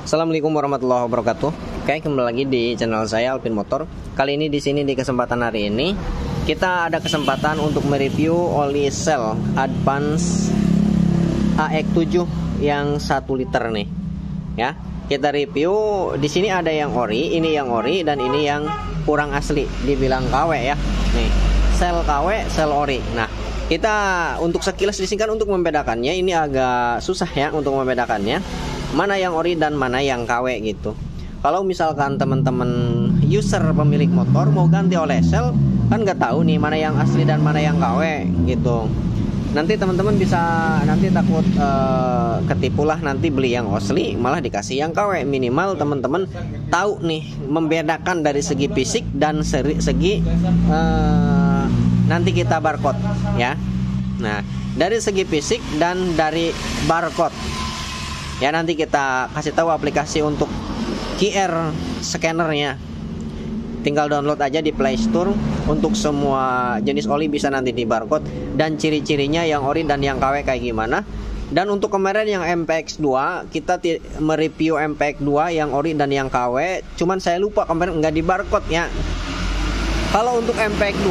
Assalamualaikum warahmatullahi wabarakatuh. Oke, kembali lagi di channel saya Alvin Motor. Kali ini di sini di kesempatan hari ini kita ada kesempatan untuk mereview oli Shell Advance AX7 yang 1 liter nih. Ya, kita review di sini ada yang ori, ini yang ori dan ini yang kurang asli, dibilang KW ya. Nih, Shell KW, Shell ori. Nah, kita untuk sekilas disingkat untuk membedakannya ini agak susah ya untuk membedakannya. Mana yang ori dan mana yang KW gitu. Kalau misalkan teman-teman user pemilik motor mau ganti oleh Shell, kan nggak tahu nih mana yang asli dan mana yang KW gitu. Nanti teman-teman bisa nanti takut ketipulah nanti beli yang asli malah dikasih yang KW. Minimal teman-teman tahu nih membedakan dari segi fisik dan segi nanti kita barcode ya. Nah, dari segi fisik dan dari barcode ya, nanti kita kasih tahu aplikasi untuk QR scannernya. Tinggal download aja di Play Store. Untuk semua jenis oli bisa nanti di barcode dan ciri-cirinya yang ori dan yang KW kayak gimana. Dan untuk kemarin yang MPX2 kita mereview MPX2 yang ori dan yang KW, cuman saya lupa kemarin nggak di barcode ya. Kalau untuk MPX2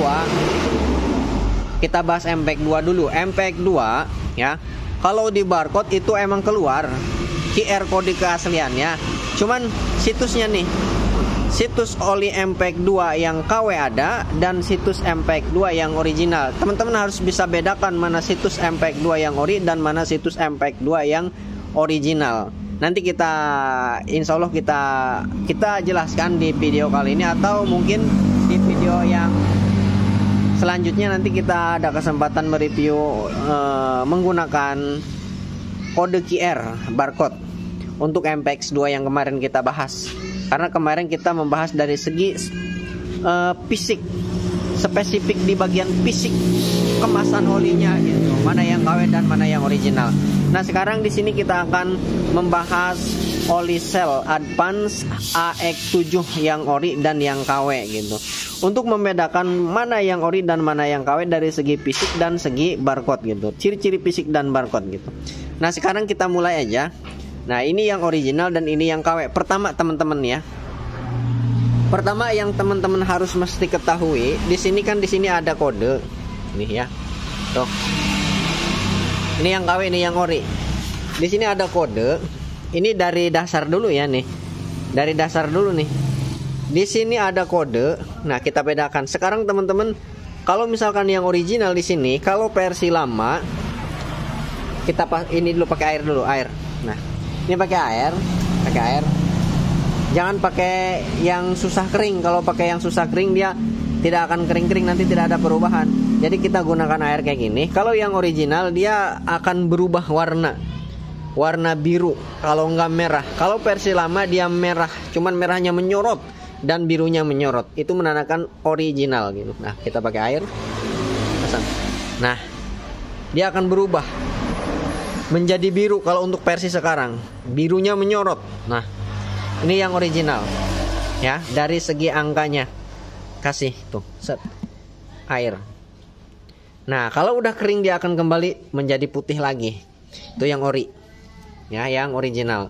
kita bahas MPX2 dulu. MPX2 ya, kalau di barcode itu emang keluar QR kode keasliannya. Cuman situsnya nih, situs oli MPX2 yang KW ada dan situs MPX2 yang original. Teman-teman harus bisa bedakan mana situs MPX2 yang ori dan mana situs MPX2 yang original. Nanti kita insya Allah kita jelaskan di video kali ini, atau mungkin di video yang selanjutnya nanti kita ada kesempatan mereview menggunakan kode QR barcode untuk MPX2 yang kemarin kita bahas. Karena kemarin kita membahas dari segi fisik, spesifik di bagian fisik kemasan olinya gitu. Mana yang KW dan mana yang original. Nah, sekarang di sini kita akan membahas oli Shell Advance AX7 yang ori dan yang KW gitu. Untuk membedakan mana yang ori dan mana yang KW dari segi fisik dan segi barcode gitu. Ciri-ciri fisik dan barcode gitu. Nah, sekarang kita mulai aja. Nah, ini yang original dan ini yang KW. Pertama teman-teman ya. Pertama yang teman-teman harus mesti ketahui, di sini ada kode. Nih ya. Tuh. Ini yang KW, ini yang ori. Di sini ada kode. Ini dari dasar dulu ya nih. Dari dasar dulu nih. Di sini ada kode. Nah, kita bedakan. Sekarang teman-teman, kalau misalkan yang original di sini, kalau versi lama kita ini dulu pakai air dulu, air. Nah, ini pakai air. Jangan pakai yang susah kering. Kalau pakai yang susah kering dia tidak akan kering-kering, nanti tidak ada perubahan. Jadi kita gunakan air kayak gini. Kalau yang original dia akan berubah warna biru, kalau enggak merah. Kalau versi lama dia merah, cuman merahnya menyorot dan birunya menyorot. Itu menandakan original gitu. Nah, kita pakai air. Pasang. Nah, dia akan berubah menjadi biru kalau untuk versi sekarang. Birunya menyorot. Nah, ini yang original. Ya, dari segi angkanya. Kasih tuh, set. Air. Nah, kalau udah kering dia akan kembali menjadi putih lagi. Itu yang ori. Ya, yang original.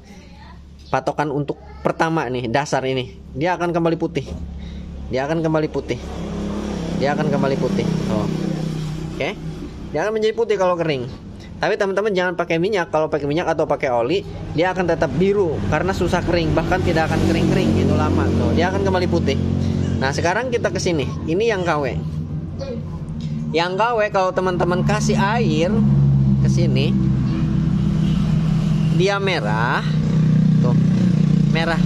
Patokan untuk pertama nih, dasar ini, dia akan kembali putih. Dia akan kembali putih. Tuh. Oke. Dia akan menjadi putih kalau kering. Tapi teman-teman jangan pakai minyak. Kalau pakai minyak atau pakai oli, dia akan tetap biru karena susah kering, bahkan tidak akan kering-kering itu lama. Tuh, dia akan kembali putih. Nah, sekarang kita ke sini. Ini yang KW. Yang KW kalau teman-teman kasih air ke sini, dia merah. Tuh, merah.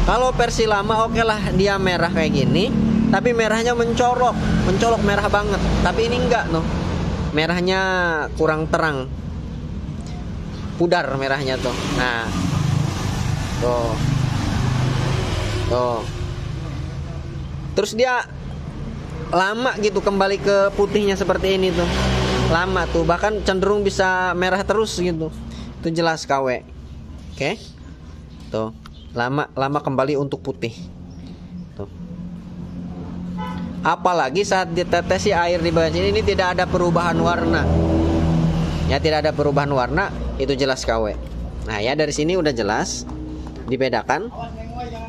Kalau versi lama oke lah dia merah kayak gini, tapi merahnya mencolok merah banget. Tapi ini enggak tuh. Merahnya kurang terang. Pudar merahnya tuh. Nah. Tuh. Terus dia lama gitu kembali ke putihnya seperti ini tuh. Lama tuh, bahkan cenderung bisa merah terus gitu. Itu jelas KW. Oke. Tuh, lama kembali untuk putih. Tuh. Apalagi saat ditetesi air di bagian sini, ini tidak ada perubahan warna. Ya, tidak ada perubahan warna, itu jelas KW. Nah ya, dari sini udah jelas dibedakan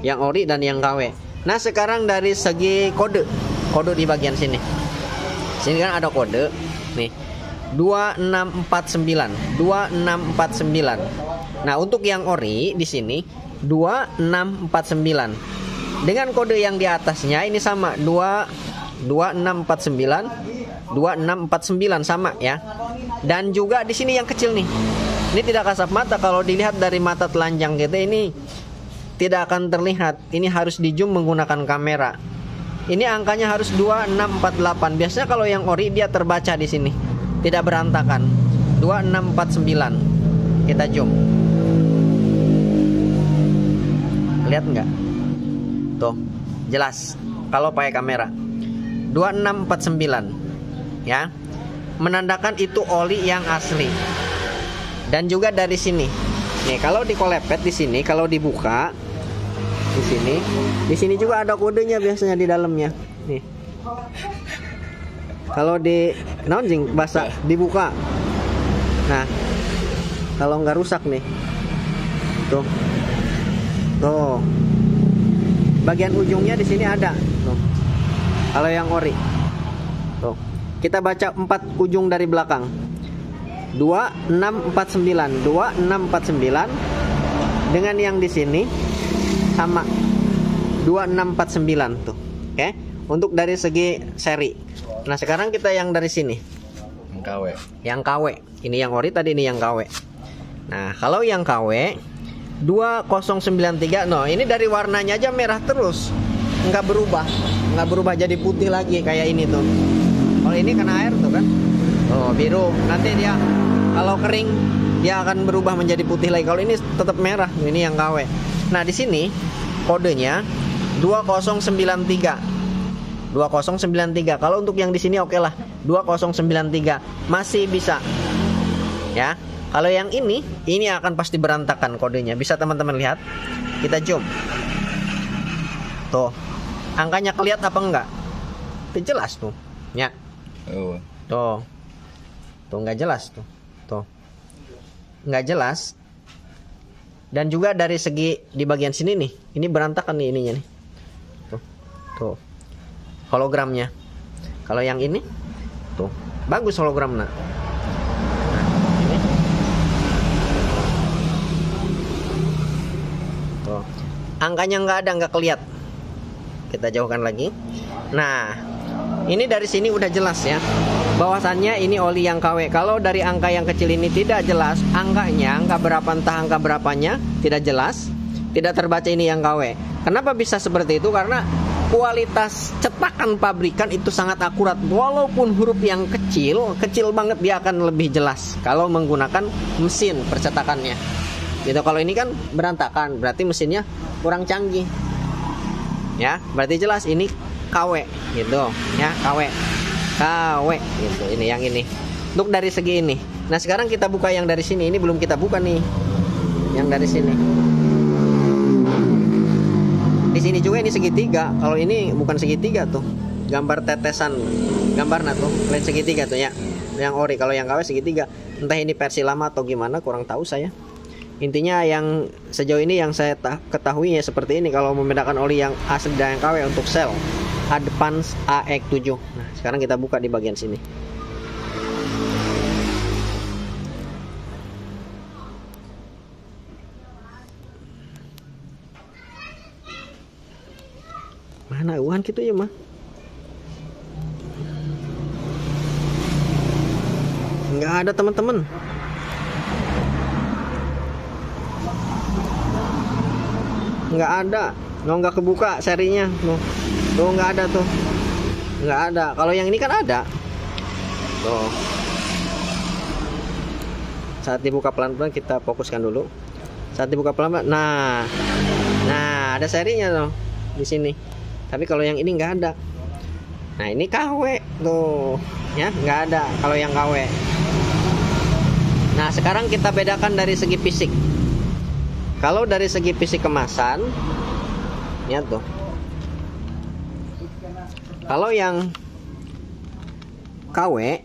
yang ori dan yang KW. Nah sekarang dari segi kode di bagian sini. Sini kan ada kode nih 2649. Nah untuk yang ori di sini 2649. Dengan kode yang di atasnya ini sama 2649 sama ya. Dan juga di sini yang kecil nih. Ini tidak kasat mata, kalau dilihat dari mata telanjang kita ini tidak akan terlihat. Ini harus di zoom menggunakan kamera. Ini angkanya harus 2648. Biasanya kalau yang ori dia terbaca di sini, tidak berantakan. 2649. Kita zoom. Lihat nggak? Tuh, jelas kalau pakai kamera. 2649. Ya. Menandakan itu oli yang asli. Dan juga dari sini. Nih, kalau dikolepet di sini, kalau dibuka di sini juga ada kodenya biasanya di dalamnya. Nih. Kalau di nonjing basah dibuka. Nah, kalau nggak rusak nih. Tuh. Tuh. Bagian ujungnya di sini ada. Tuh. Kalau yang ori. Tuh. Kita baca 4 ujung dari belakang. 2649 dengan yang di sini sama 2649 tuh. Oke. Untuk dari segi seri. Nah, sekarang kita yang dari sini. Yang KW. Ini yang ori, tadi ini yang KW. Nah, kalau yang KW 2093. No, ini dari warnanya aja merah terus. Nggak berubah jadi putih lagi kayak ini tuh. Kalau ini kena air tuh kan. Oh, biru. Nanti dia kalau kering dia akan berubah menjadi putih lagi. Kalau ini tetap merah. Ini yang KW. Nah, di sini kodenya 2093. 2093. Kalau untuk yang di sini oke lah. 2093 masih bisa. Ya. Kalau yang ini akan pasti berantakan kodenya. Bisa teman-teman lihat. Kita zoom. Tuh. Angkanya kelihatan apa enggak? Itu jelas tuh. Ya. Tuh nggak jelas tuh nggak jelas. Dan juga dari segi di bagian sini nih, ini berantakan nih ininya nih. Tuh hologramnya. Kalau yang ini tuh bagus hologramnya. Nah, ini tuh angkanya nggak kelihatan. Kita jauhkan lagi. Nah, ini dari sini udah jelas ya, bahwasannya ini oli yang KW. Kalau dari angka yang kecil ini tidak jelas angkanya, angka berapa, entah angka berapanya tidak jelas, tidak terbaca ini yang KW. Kenapa bisa seperti itu? Karena kualitas cetakan pabrikan itu sangat akurat. Walaupun huruf yang kecil banget, dia akan lebih jelas kalau menggunakan mesin percetakannya. Gitu. Kalau ini kan berantakan, berarti mesinnya kurang canggih. Ya, berarti jelas ini KW gitu ya, KW gitu. Ini yang ini untuk dari segi ini. Nah, sekarang kita buka yang dari sini. Ini belum kita buka nih yang dari sini. Di sini juga ini segitiga. Kalau ini bukan segitiga tuh, gambar tetesan gambarnya tuh lain segitiga tuh ya, yang ori. Kalau yang KW segitiga. Entah ini versi lama atau gimana, kurang tahu saya. Intinya yang sejauh ini yang saya ketahui ya seperti ini. Kalau membedakan oli yang asli dan yang KW untuk sel Advance AX7. Nah, sekarang kita buka di bagian sini. Mana uhan gitu ya mah? Nggak ada teman-teman. Nggak ada. Nggak kebuka serinya. Tuh nggak ada tuh. Nggak ada. Kalau yang ini kan ada. Tuh. Saat dibuka pelan-pelan, kita fokuskan dulu. Saat dibuka pelan-pelan. Nah, ada serinya tuh di sini. Tapi kalau yang ini nggak ada. Nah, ini KW tuh, ya nggak ada. Kalau yang KW. Nah, sekarang kita bedakan dari segi fisik. Kalau dari segi fisik kemasan, ya tuh. Kalau yang KW,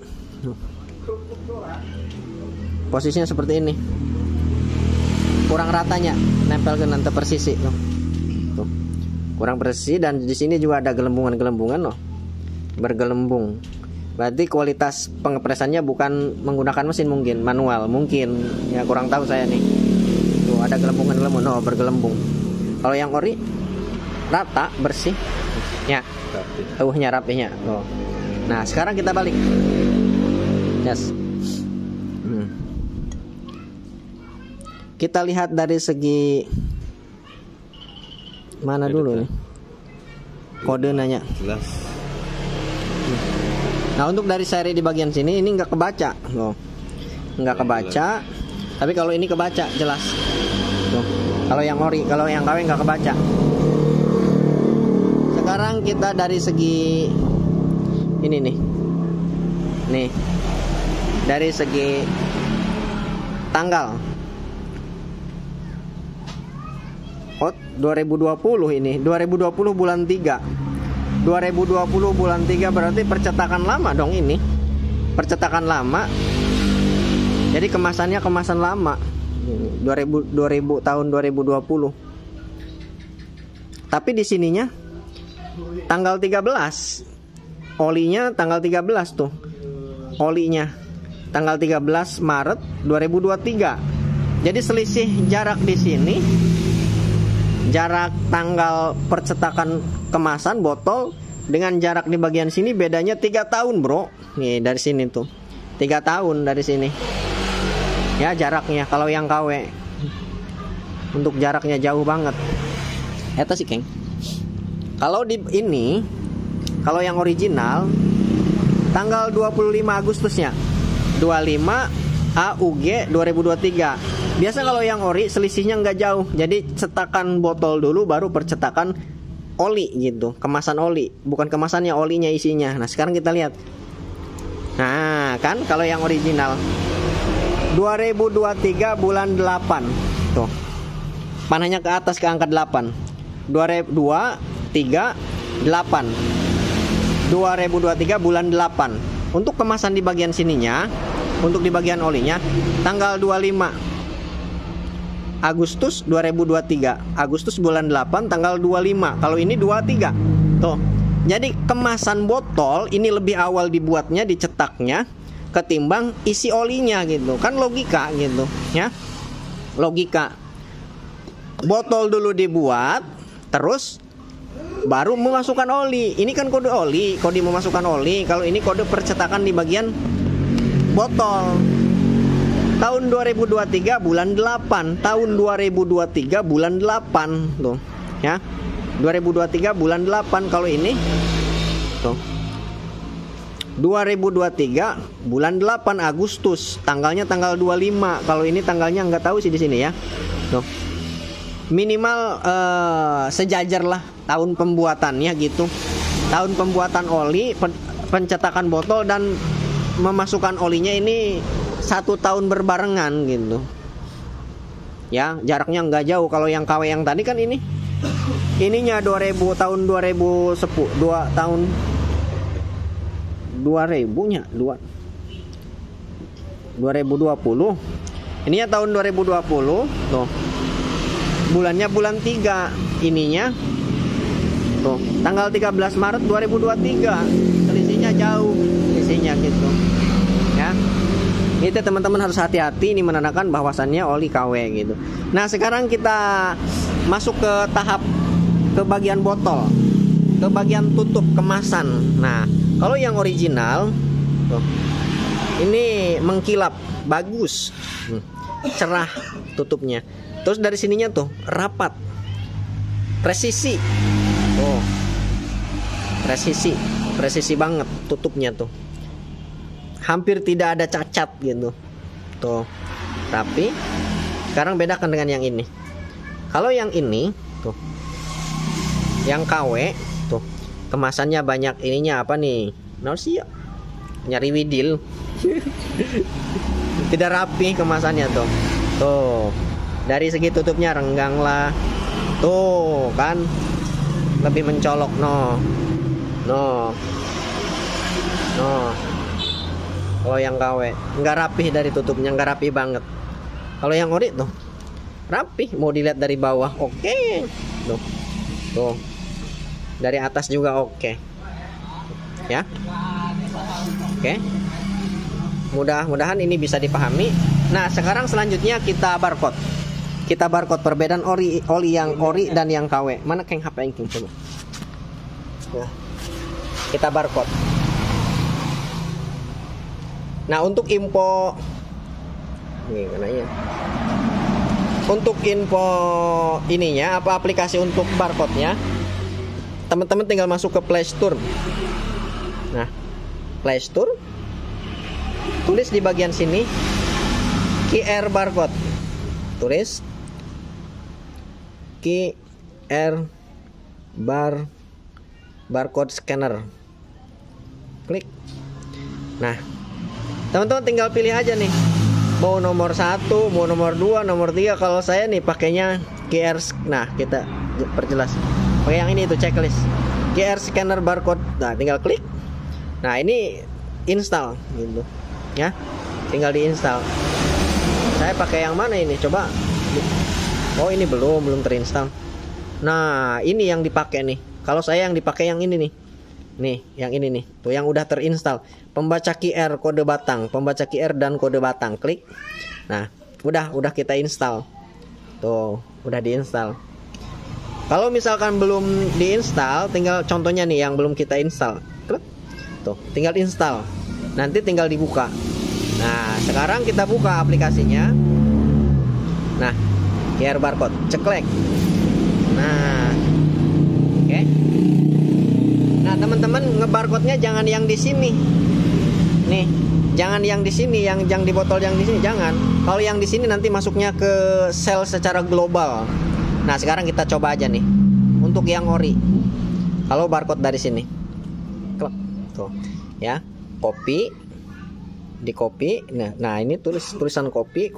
posisinya seperti ini. kurang ratanya, nempel ke nanti persisi tuh. Tuh. Kurang presisi, dan di sini juga ada gelembungan-gelembungan loh. Bergelembung. Berarti kualitas pengepresannya bukan menggunakan mesin, mungkin manual, mungkin ya, kurang tahu saya nih. Tuh ada gelembungan-gelembungan, oh bergelembung. Kalau yang ori rata, bersih. Ya. Rapihnya. Oh. Nah, sekarang kita balik. Yes. Kita lihat dari segi mana dulu nih? Kode nanya. Jelas. Nah, untuk dari seri di bagian sini ini nggak kebaca, loh. Nggak kebaca. Tapi kalau ini kebaca jelas. Tuh. Kalau yang ori, kalau yang KW nggak kebaca. Sekarang kita dari segi ini nih. Nih. Dari segi tanggal. Oh, 2020 ini, 2020 bulan 3. 2020 bulan 3 berarti percetakan lama dong ini. Percetakan lama. Jadi kemasannya kemasan lama. 2000 tahun 2020. Tapi di sininya tanggal 13. Olinya tanggal 13 tuh. Olinya tanggal 13 Maret 2023. Jadi selisih jarak di sini, jarak tanggal percetakan kemasan botol dengan jarak di bagian sini bedanya 3 tahun, bro. Nih dari sini tuh 3 tahun dari sini. Ya jaraknya. Kalau yang KW untuk jaraknya jauh banget. Eta sih Keng. Kalau di ini, kalau yang original tanggal 25 Agustusnya 25 AUG 2023. Biasa kalau yang ori selisihnya nggak jauh. Jadi cetakan botol dulu baru percetakan oli gitu. Kemasan oli, bukan kemasannya, olinya isinya. Nah, sekarang kita lihat. Nah, kan kalau yang original 2023 bulan 8. Tuh. Panahnya ke atas ke angka 8. 2023 8. 2023 bulan 8. Untuk kemasan di bagian sininya, untuk di bagian olinya tanggal 25 Agustus 2023. Agustus bulan 8 tanggal 25. Kalau ini 23. Tuh. Jadi kemasan botol ini lebih awal dibuatnya, dicetaknya ketimbang isi olinya gitu. Kan logika gitu, ya. Logika. Botol dulu dibuat, terus baru memasukkan oli. Ini kan kode oli, kode memasukkan oli. Kalau ini kode percetakan di bagian botol. Tahun 2023 bulan 8. Tahun 2023 bulan 8 tuh, ya. 2023 bulan 8 kalau ini. Tuh. 2023 bulan 8 Agustus. Tanggalnya tanggal 25. Kalau ini tanggalnya nggak tahu sih di sini ya. Tuh. Minimal sejajar lah tahun pembuatannya gitu. Tahun pembuatan oli, pencetakan botol dan memasukkan olinya ini 1 tahun berbarengan gitu. Ya, jaraknya nggak jauh. Kalau yang KW yang tadi kan ininya 2000 tahun 2010, 2 tahun 2000-nya 2020. Ininya tahun 2020. Tuh. Bulannya bulan 3. Ininya tuh, tanggal 13 Maret 2023. Selisihnya jauh, selisihnya gitu. Ya. Itu teman-teman harus hati-hati, ini menandakan bahwasannya oli KW gitu. Nah, sekarang kita masuk ke tahap ke bagian botol, ke bagian tutup kemasan. Nah, kalau yang original tuh, ini mengkilap, bagus, cerah tutupnya. Terus dari sininya tuh rapat, presisi, tuh, presisi banget tutupnya tuh. Hampir tidak ada cacat gitu. Tuh. Tapi sekarang bedakan dengan yang ini. Kalau yang ini tuh, yang KW tuh, kemasannya banyak ininya apa nih? Nausia. Nyari widil. Tidak rapi kemasannya tuh. Tuh. Dari segi tutupnya renggang lah. Tuh, kan lebih mencolok no. Kalau yang KW nggak rapih dari tutupnya, nggak rapih banget. Kalau yang ori tuh rapi. Mau dilihat dari bawah, oke. Tuh, dari atas juga oke. Ya, oke. Mudah-mudahan ini bisa dipahami. Nah, sekarang selanjutnya kita barcode. Kita barcode perbedaan oli yang ori dan yang KW. Mana keng HP yang coba? Ya. Kita barcode. Nah, untuk info ini kenanya. Untuk info ininya, apa aplikasi untuk barcode-nya, teman-teman tinggal masuk ke Play Store. Nah, Play Store, tulis di bagian sini QR barcode. Tulis QR barcode scanner. Klik. Nah, teman-teman tinggal pilih aja nih, mau nomor 1, mau nomor 2, nomor 3. Kalau saya nih pakainya QR. Nah, kita perjelas pakai yang ini, itu checklist QR scanner barcode. Nah, tinggal klik. Nah, ini install gitu ya, tinggal diinstal. Saya pakai yang mana ini, coba. Oh, ini belum terinstall. Nah, ini yang dipakai nih. Kalau saya yang dipakai yang ini nih. Nih, yang ini nih. Tuh, yang udah terinstall. Pembaca QR, kode batang, pembaca QR dan kode batang. Klik. Nah, udah kita install. Tuh, udah diinstal. Kalau misalkan belum diinstal, tinggal contohnya nih yang belum kita install. Klik. Tuh, tinggal install. Nanti tinggal dibuka. Nah, sekarang kita buka aplikasinya. Nah, QR barcode, ceklek. Nah, oke. Nah, teman-teman, ngebarcode-nya jangan yang di sini. Nih, jangan yang di sini, yang di botol yang di sini jangan. Kalau yang di sini nanti masuknya ke sel secara global. Nah, sekarang kita coba aja nih. Untuk yang ori. Kalau barcode dari sini. Klik. Tuh, ya. Copy. Di copy. Nah, ini tulisan copy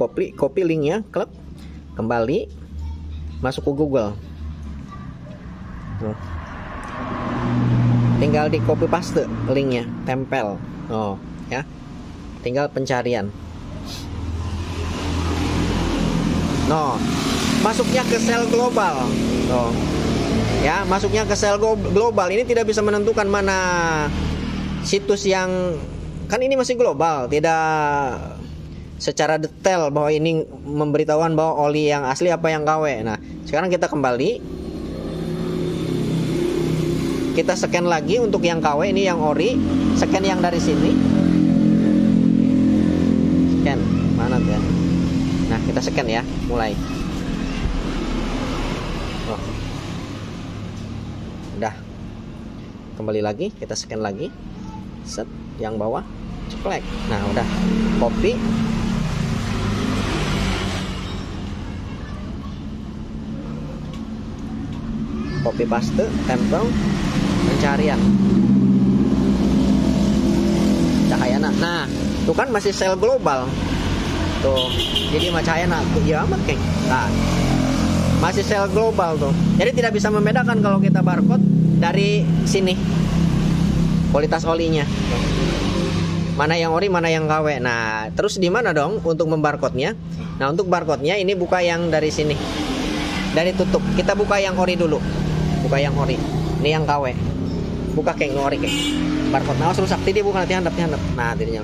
linknya. Klik. Kembali. Masuk ke Google. Tuh. Tinggal di copy paste linknya, tempel. Oh, ya. Tinggal pencarian. No, masuknya ke sel global. Oh, ya, masuknya ke sel global. Ini tidak bisa menentukan mana situs yang, kan ini masih global, tidak secara detail bahwa ini memberitahuan bahwa oli yang asli apa yang KW. Nah, sekarang kita kembali. Kita scan lagi untuk yang KW, ini yang ori. Scan yang dari sini. Scan mana tuh ya? Nah, kita scan ya, mulai. Oh. Udah. Kembali lagi, kita scan lagi. Set yang bawah, ceklek. Nah, udah. Copy. Copy paste, tempel, pencarian. Cahayana. Nah, itu kan masih sel global. Tuh, jadi Cahayana tuh ya amat keng. Nah, masih sel global tuh. Jadi tidak bisa membedakan kalau kita barcode dari sini. Kualitas olinya. Tuh. Mana yang ori, mana yang KW. Nah, terus di mana dong untuk membarcode-nya? Nah, untuk barcode-nya ini buka yang dari sini. Dari tutup. Kita buka yang ori dulu. Buka yang ori. Ini yang KW. Buka keng ori keng. Barcode. Nah, rusak tadi bukan handap. Nah, dirinya.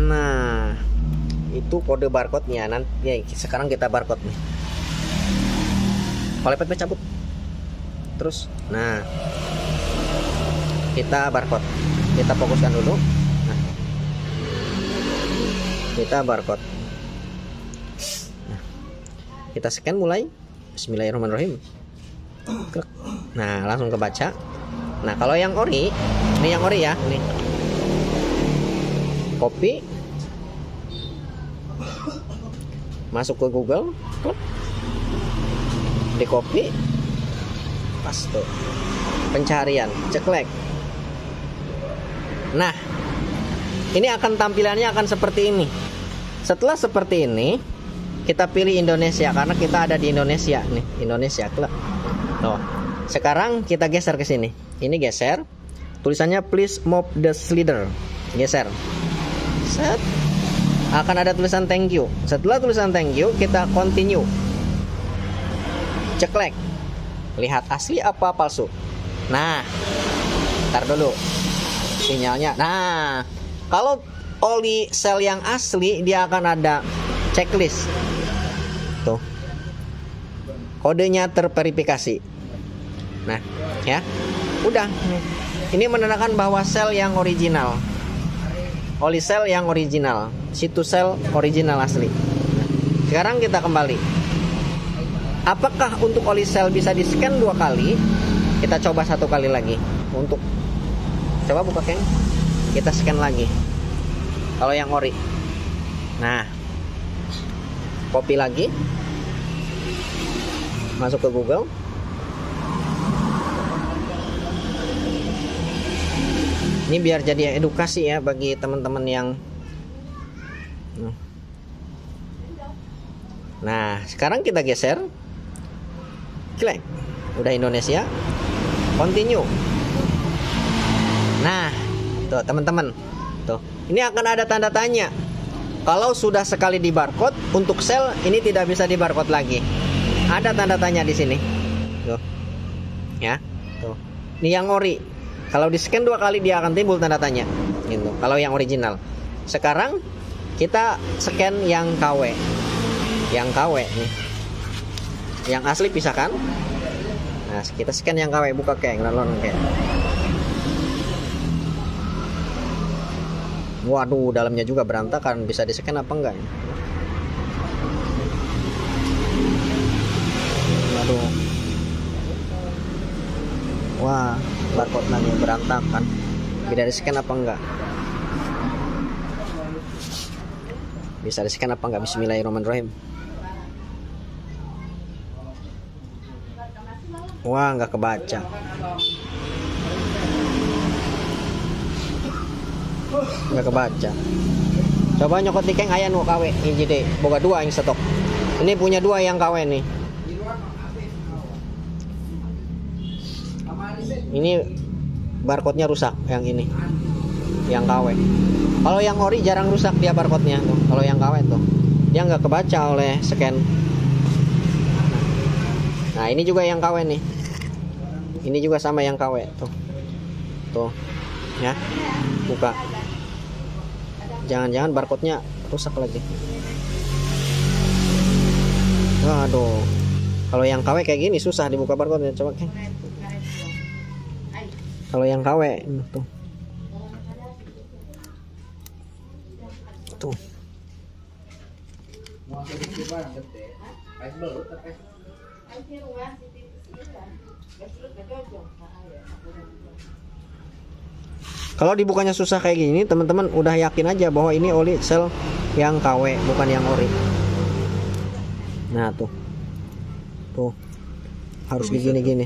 Nah, itu kode barcode-nya. Nanti ya, sekarang kita barcode nih. Kalau lepet cabut. Terus. Nah, kita barcode. Kita fokuskan dulu. Nah, kita barcode. Nah, kita scan mulai. Bismillahirrahmanirrahim. Nah, langsung kebaca. Nah, kalau yang ori, ini yang ori ya, nih. Copy. Masuk ke Google, di copy, paste, pencarian, ceklek. Nah, ini akan tampilannya akan seperti ini. Setelah seperti ini, kita pilih Indonesia karena kita ada di Indonesia nih, Indonesia. Loh, sekarang kita geser ke sini. Ini geser. Tulisannya please move the slider. Geser. Set. Akan ada tulisan thank you. Setelah tulisan thank you, kita continue. Ceklek. Lihat asli apa palsu. Nah, ntar dulu sinyalnya. Nah, kalau oli sel yang asli, dia akan ada checklist. Tuh. Kodenya terverifikasi. Nah, ya. Udah. Ini menandakan bahwa sel yang original. Oli sel yang original, situs sel original asli. Sekarang kita kembali. Apakah untuk oli sel bisa di scan 2 kali? Kita coba 1 kali lagi. Untuk coba buka Keng. Kita scan lagi. Kalau yang ori. Nah, copy lagi. Masuk ke Google. Ini biar jadi edukasi ya bagi teman-teman yang. Nah, sekarang kita geser. Klik. Udah Indonesia. Continue. Nah, tuh teman-teman. Tuh. Ini akan ada tanda tanya. Kalau sudah sekali di barcode, untuk sel ini tidak bisa di barcode lagi. Ada tanda tanya di sini. Tuh. Ya. Tuh. Ini yang ori. Kalau di scan 2 kali dia akan timbul tanda tanya gitu. Kalau yang original. Sekarang kita scan yang KW. Yang KW nih. Yang asli pisahkan. Nah, kita scan yang KW, buka Keng, lalu Keng. Waduh, dalamnya juga berantakan. Bisa di scan apa enggak? Waduh. Wah, barcode lagi berantakan. Bisa di scan apa enggak? Bisa di scan apa enggak? Bismillahirrahmanirrahim. Wah, enggak kebaca. Enggak kebaca. Coba nyokot di Keng aya nu KW hiji deui. Boga 2 yang stok. Ini punya 2 yang KW nih. Ini barcode-nya rusak yang ini. Yang KW. Kalau yang ori jarang rusak dia barcode-nya tuh. Kalau yang KW tuh dia nggak kebaca oleh scan. Nah, ini juga yang KW nih. Ini juga sama yang KW tuh. Tuh. Ya. Buka. Jangan-jangan barcode-nya rusak lagi. Waduh. Kalau yang KW kayak gini susah dibuka barcode-nya. Coba Keng. Kalau yang KW tuh. Tuh. Kalau dibukanya susah kayak gini, teman-teman udah yakin aja bahwa ini oli sel yang KW, bukan yang ori. Nah, tuh. Tuh. Harus begini-gini.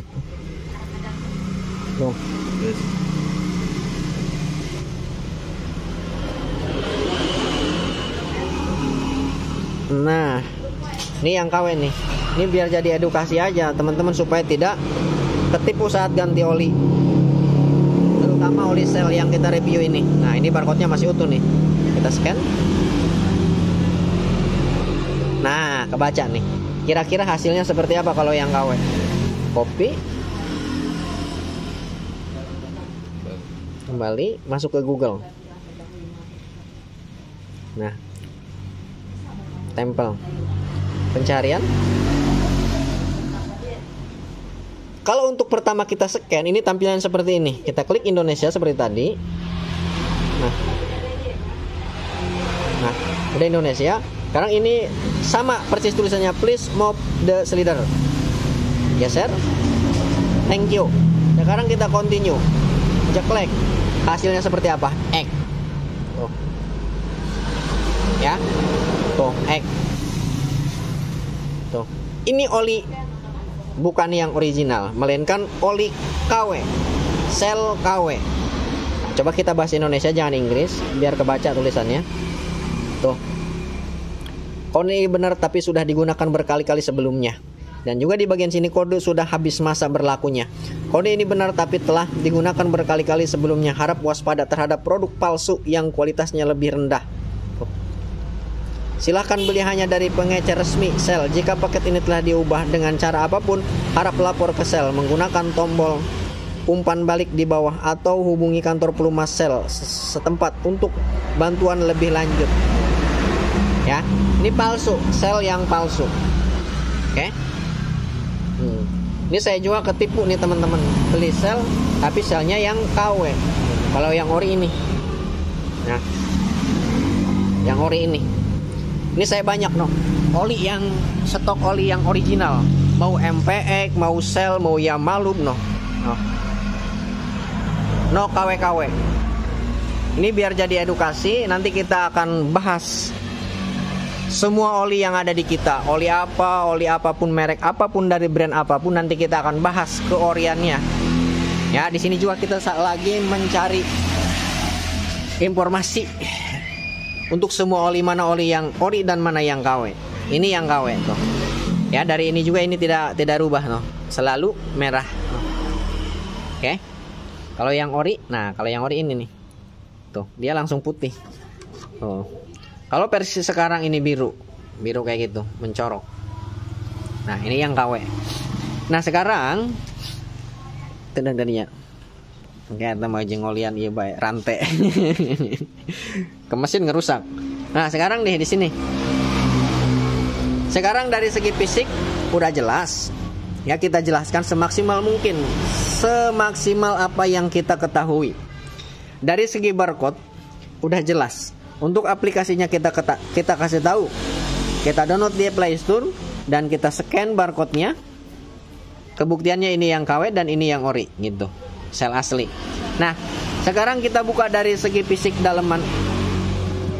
Tuh. Nah, ini yang KW nih. Ini biar jadi edukasi aja teman-teman supaya tidak ketipu saat ganti oli. Terutama oli sel yang kita review ini. Nah, ini barcode-nya masih utuh nih. Kita scan. Nah, kebaca nih. Kira-kira hasilnya seperti apa kalau yang KW? Copy. Kembali masuk ke Google. Nah, tempel pencarian. Kalau untuk pertama kita scan, ini tampilan seperti ini. Kita klik Indonesia seperti tadi. Nah, udah Indonesia. Sekarang ini sama persis tulisannya, please move the slider. Geser. Thank you. Sekarang kita continue. Ceklek. Hasilnya seperti apa? Egg. Tuh. Ya. Tuh, egg. Tuh. Ini oli bukan yang original, melainkan oli KW. Sel KW. Coba kita bahas Indonesia, jangan Inggris, biar kebaca tulisannya. Tuh. Oli benar tapi sudah digunakan berkali-kali sebelumnya. Dan juga di bagian sini kode sudah habis masa berlakunya. Kode ini benar tapi telah digunakan berkali-kali sebelumnya. Harap waspada terhadap produk palsu yang kualitasnya lebih rendah. Silahkan beli hanya dari pengecer resmi Shell. Jika paket ini telah diubah dengan cara apapun, harap lapor ke Shell menggunakan tombol umpan balik di bawah atau hubungi kantor pelumas Shell setempat untuk bantuan lebih lanjut. Ya, ini palsu, Shell yang palsu. Oke. Ini saya juga ketipu nih teman-teman. Beli Shell tapi Shellnya yang KW. Kalau yang ori ini. Nah, yang ori ini. Ini saya banyak oli yang stok oli yang original. Mau MPX, mau Shell, mau Yamalum no KW-KW. Ini biar jadi edukasi. Nanti kita akan bahas semua oli yang ada di kita. Oli apapun, merek apapun, dari brand apapun, nanti kita akan bahas keoriannya. Ya, di sini juga kita lagi mencari informasi untuk semua oli, mana oli yang ori dan mana yang KW. Ini yang KW tuh. Ya, dari ini juga ini tidak rubah selalu merah. Oke. Kalau yang ori, kalau yang ori ini nih. Tuh, dia langsung putih. Tuh. Kalau versi sekarang ini biru kayak gitu, mencorok. Nah, ini yang KW. Nah, sekarang tadinya kita mau jengolian iya baik rantai. Ke mesin ngerusak. Nah, sekarang nih di sini. Sekarang dari segi fisik udah jelas. Ya, kita jelaskan semaksimal mungkin, semaksimal apa yang kita ketahui. Dari segi barcode udah jelas. Untuk aplikasinya kita kasih tahu. Kita download di Play Store dan kita scan barcode-nya. Kebuktiannya ini yang KW dan ini yang ori gitu. Shell asli. Nah, sekarang kita buka dari segi fisik daleman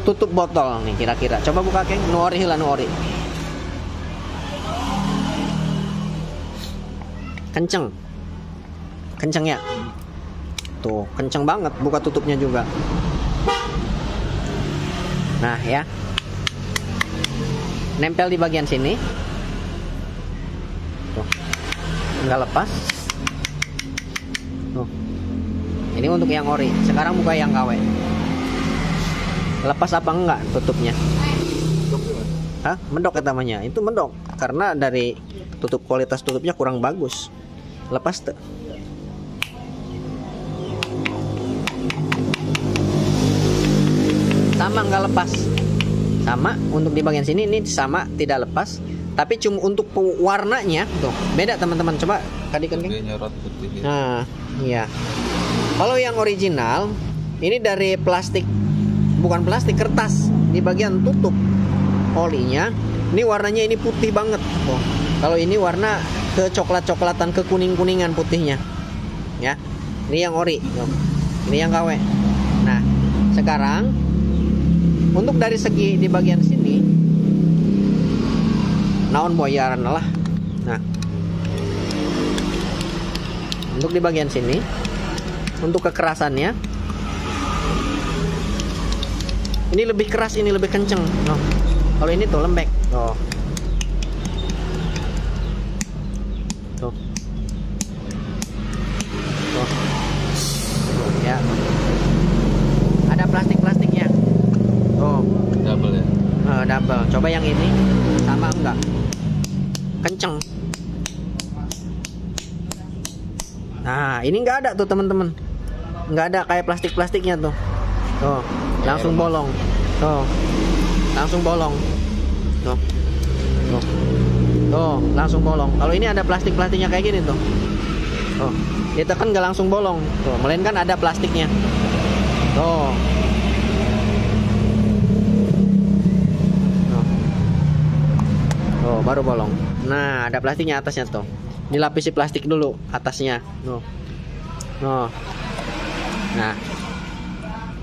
tutup botol nih kira-kira. Coba buka Keng, nu ori lah, nu ori. Kenceng ya. Tuh, kenceng banget buka tutupnya juga. Nah, ya. Nempel di bagian sini. Tuh. Enggak lepas. Tuh. Ini untuk yang ori. Sekarang buka yang KW. Lepas apa enggak tutupnya? Hah? Mendok namanya. Itu mendok karena dari kualitas tutupnya kurang bagus. Lepas tuh. Sama nggak lepas. Sama untuk di bagian sini ini sama tidak lepas. Tapi cuma untuk warnanya tuh beda teman-teman. Coba kadikan kan. Nah, iya. Kalau yang original ini dari plastik, bukan plastik, kertas. Di bagian tutup olinya ini warnanya ini putih banget. Tuh. Kalau ini warna ke coklat-coklatan, ke kuning-kuningan putihnya. Ya. Ini yang ori. Tuh. Ini yang KW. Nah, sekarang untuk dari segi di bagian sini naon boyaran lah. Nah, untuk di bagian sini untuk kekerasannya ini lebih keras, ini lebih kenceng. No. Kalau ini tuh lembek. Tuh. Tuh. Tuh. Ya. Ada plastik-plastiknya. Oh, double ya? Double. Coba yang ini sama enggak? Kenceng. Nah, ini enggak ada tuh teman-teman. Enggak ada kayak plastik-plastiknya tuh. Tuh, langsung bolong. Tuh. Langsung bolong. Tuh. Tuh. Tuh, langsung bolong. Kalau ini ada plastik-plastiknya kayak gini tuh. Tuh. Ditekan enggak langsung bolong. Tuh, melainkan ada plastiknya. Tuh. Oh, baru bolong. Nah, ada plastiknya atasnya tuh. Dilapisi plastik dulu atasnya. Noh. Noh. Nah,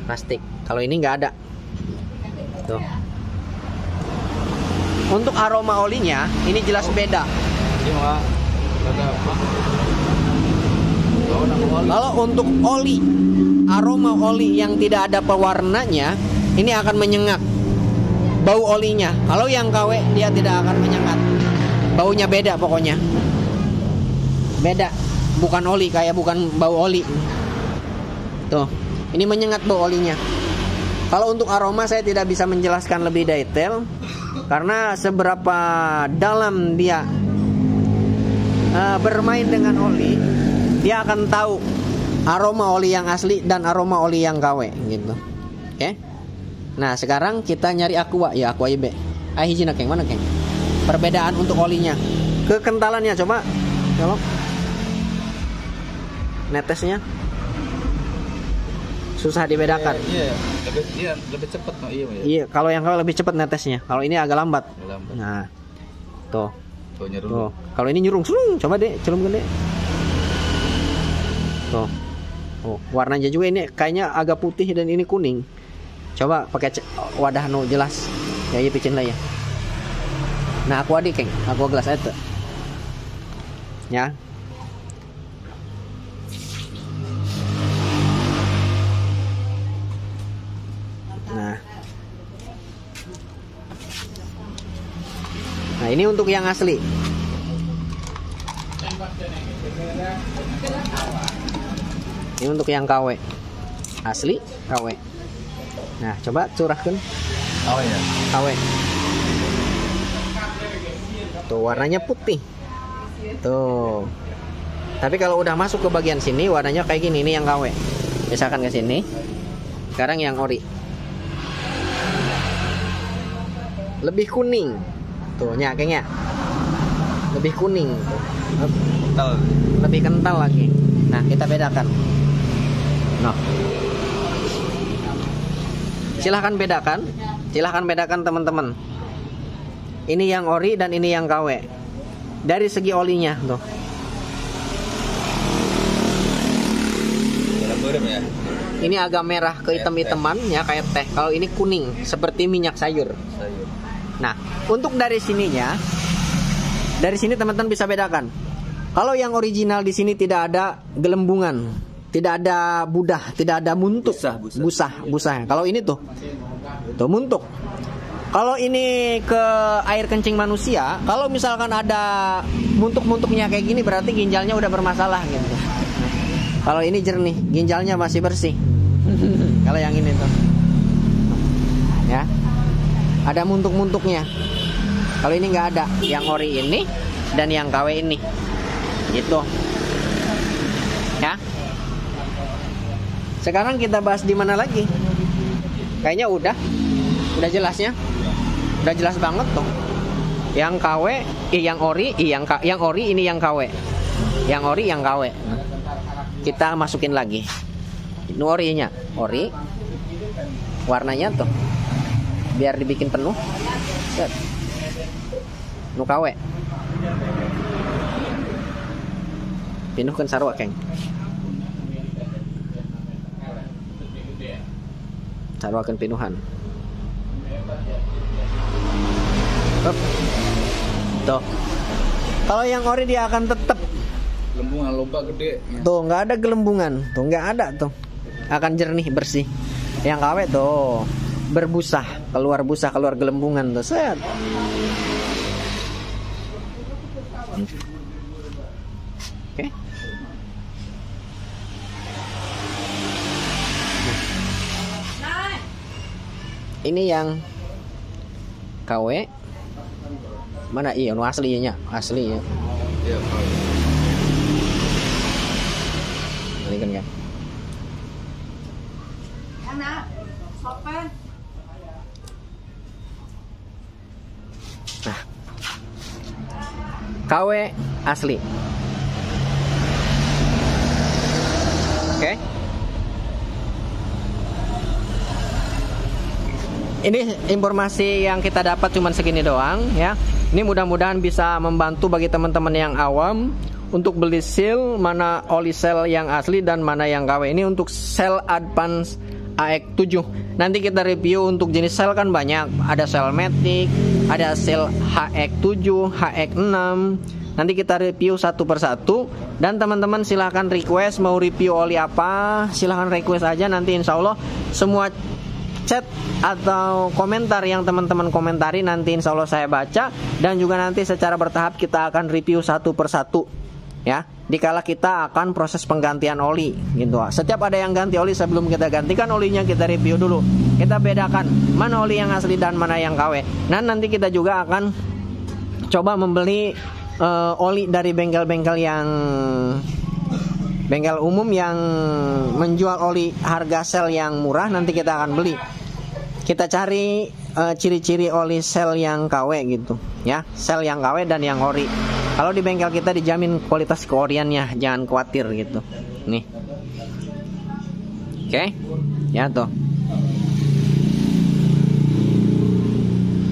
plastik. Kalau ini nggak ada. Tuh. Untuk aroma olinya, ini jelas beda. Kalau untuk oli, aroma oli yang tidak ada pewarnanya, ini akan menyengat bau olinya. Kalau yang KW dia tidak akan menyengat. Baunya beda pokoknya. Beda. Bukan oli, kayak bukan bau oli. Tuh, ini menyengat bau olinya. Kalau untuk aroma saya tidak bisa menjelaskan lebih detail karena seberapa dalam dia bermain dengan oli, dia akan tahu aroma oli yang asli dan aroma oli yang KW gitu. Oke. Nah, sekarang kita nyari aqua ya, aqua IB. Hijina Keng, mana Keng? Perbedaan untuk olinya. Kekentalannya coba. Netesnya susah dibedakan. Iya, lebih cepat no, iya. Iya, kalau yang lebih cepat netesnya. Kalau ini agak lambat. Nah, tuh. Tuh. Kalau ini nyurung, coba deh, celum gede. Tuh. Oh, warnanya juga ini kayaknya agak putih dan ini kuning. Coba pakai wadah no jelas. Ya, iya picin lah ya. Nah, aku adik Keng, aku gelas itu. Ya. Nah, ini untuk yang asli. Ini untuk yang KW. Asli KW. Nah, coba curahkan. Oh ya. KW. Tuh, warnanya putih. Tuh. Tapi kalau udah masuk ke bagian sini warnanya kayak gini, ini yang KW. Misalkan ke sini. Sekarang yang ori. Lebih kuning. Tuh, kayaknya lebih kuning tuh. Kental. Lebih kental lagi. Nah, kita bedakan. Nah, silahkan bedakan teman-teman. Ini yang ori dan ini yang KW. Dari segi olinya tuh. Ya. Ini agak merah ke hitam-hitaman ya, kayak teh. Kalau ini kuning seperti minyak sayur. Nah, untuk dari sininya, dari sini teman-teman bisa bedakan. Kalau yang original di sini tidak ada gelembungan, tidak ada budah, tidak ada muntuk, busah. Kalau ini tuh muntuk. Kalau ini ke air kencing manusia, kalau misalkan ada muntuk-muntuknya kayak gini, berarti ginjalnya udah bermasalah gitu. Kalau ini jernih, ginjalnya masih bersih. Kalau yang ini tuh, ya. Ada muntuk-muntuknya. Kalau ini nggak ada. Yang ori ini dan yang KW ini. Gitu. Ya. Sekarang kita bahas di mana lagi? Kayaknya udah jelasnya. Udah jelas banget tuh. Yang KW, yang ori, yang ori ini yang KW. Yang ori, yang KW. Kita masukin lagi. Ini orinya, ori. Warnanya tuh. Biar dibikin penuh. Set. Nu KW. Pinuhkeun sarua Keng. Sarwakeun pinuhan. Tuh. Kalau yang ori dia akan tetap gelembungan lomba gede. Tuh, nggak ada gelembungan. Tuh, nggak ada tuh. Akan jernih, bersih. Yang KW tuh berbusah, keluar gelembungan tuh. Set. Oke. Ini yang KW. Mana iya nu aslinya? Asli ya. Iya, Balikan kan. Nah, KW asli. Oke. Ini informasi yang kita dapat cuma segini doang ya. Ini mudah-mudahan bisa membantu bagi teman-teman yang awam untuk beli seal, mana oli sel yang asli dan mana yang KW. Ini untuk sel Advance AX7. Nanti kita review untuk jenis sel kan banyak. Ada sel Matic, ada sel HX7, HX6. Nanti kita review satu persatu. Dan teman-teman silahkan request mau review oli apa, silahkan request aja. Nanti insya Allah semua chat atau komentar yang teman-teman komentari, nanti insya Allah saya baca, dan juga nanti secara bertahap kita akan review satu persatu ya. Dikala kita akan proses penggantian oli gitu. Setiap ada yang ganti oli, sebelum kita gantikan olinya kita review dulu. Kita bedakan mana oli yang asli dan mana yang KW. Nah, nanti kita juga akan coba membeli oli dari bengkel-bengkel bengkel umum yang menjual oli harga sel yang murah. Nanti kita akan beli. Kita cari ciri-ciri oli sel yang KW gitu ya, sel yang KW dan yang ori. Kalau di bengkel kita dijamin kualitas keoriannya, jangan khawatir gitu. Nih, oke, ya tuh.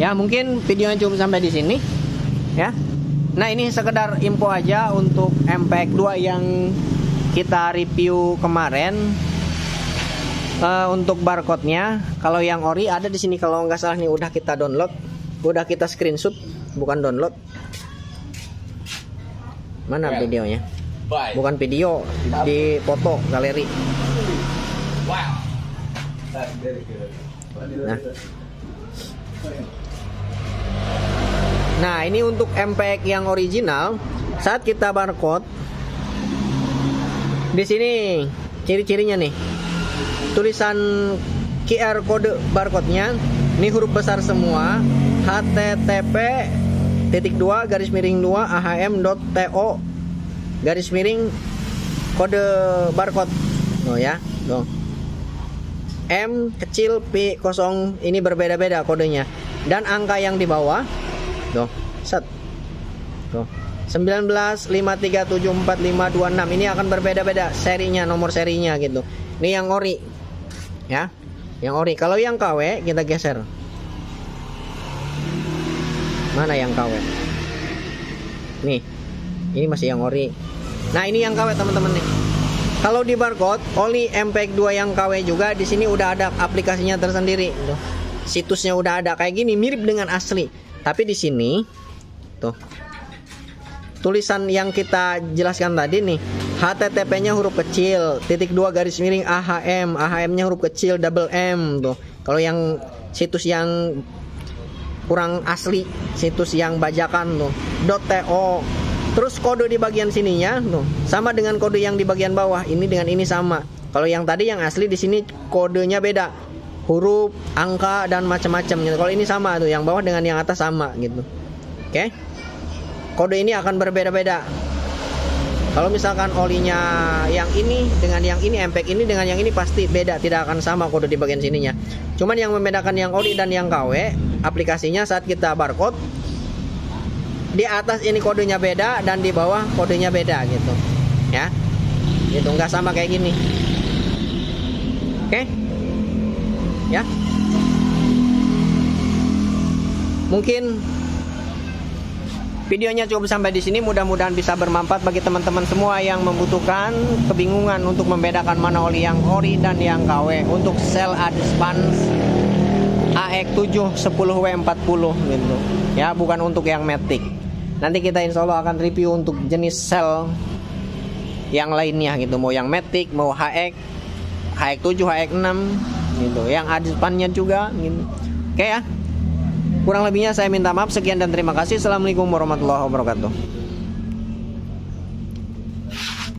Ya mungkin videonya cukup sampai di sini ya. Nah, ini sekedar info aja untuk MPEG 2 yang kita review kemarin. Untuk barcode-nya, kalau yang ori ada di sini, kalau nggak salah nih, udah kita download, udah kita screenshot, bukan download. Mana videonya? Bukan video, di foto galeri. Nah, ini untuk MPEG yang original. Saat kita barcode, di sini ciri-cirinya nih. Tulisan QR kode barcode-nya ini huruf besar semua, http://2 ahm.to kode barcode. Oh ya, dong. M kecil P kosong, ini berbeda-beda kodenya. Dan angka yang di bawah, tuh, set. Tuh. 1953745526 ini akan berbeda-beda serinya, nomor serinya gitu. Ini yang ori. Ya, yang ori. Kalau yang KW kita geser. Mana yang KW? Nih, ini masih yang ori. Nah, ini yang KW teman-teman nih. Kalau di barcode oli MPEG 2 yang KW juga, di sini udah ada aplikasinya tersendiri. Tuh. Situsnya udah ada kayak gini, mirip dengan asli. Tapi di sini, tuh, tulisan yang kita jelaskan tadi nih, HTTP-nya huruf kecil, _AHM, AHM-nya huruf kecil, double M tuh. Kalau yang situs yang kurang asli, situs yang bajakan tuh, .to. Terus kode di bagian sininya tuh sama dengan kode yang di bagian bawah. Ini dengan ini sama. Kalau yang tadi yang asli di sini kodenya beda, huruf, angka dan macam-macam gitu. Kalau ini sama tuh, yang bawah dengan yang atas sama gitu. Oke. Kode ini akan berbeda-beda. Kalau misalkan olinya yang ini dengan yang ini, MPEG ini dengan yang ini pasti beda, tidak akan sama kode di bagian sininya. Cuman yang membedakan yang ori dan yang KW, aplikasinya saat kita barcode, di atas ini kodenya beda dan di bawah kodenya beda gitu. Ya. Gitu, nggak sama kayak gini. Oke? Ya. Mungkin videonya cukup sampai di sini, mudah-mudahan bisa bermanfaat bagi teman-teman semua yang membutuhkan, kebingungan untuk membedakan mana oli yang ori dan yang KW untuk sel Advance AX710W40 gitu. Ya, bukan untuk yang Matic. Nanti kita insya Allah akan review untuk jenis sel yang lainnya gitu, mau yang Matic, mau HX, HX7, HX6 gitu. Yang Advance-nya juga gitu. Oke ya. Kurang lebihnya saya minta maaf. Sekian dan terima kasih. Assalamualaikum warahmatullahi wabarakatuh.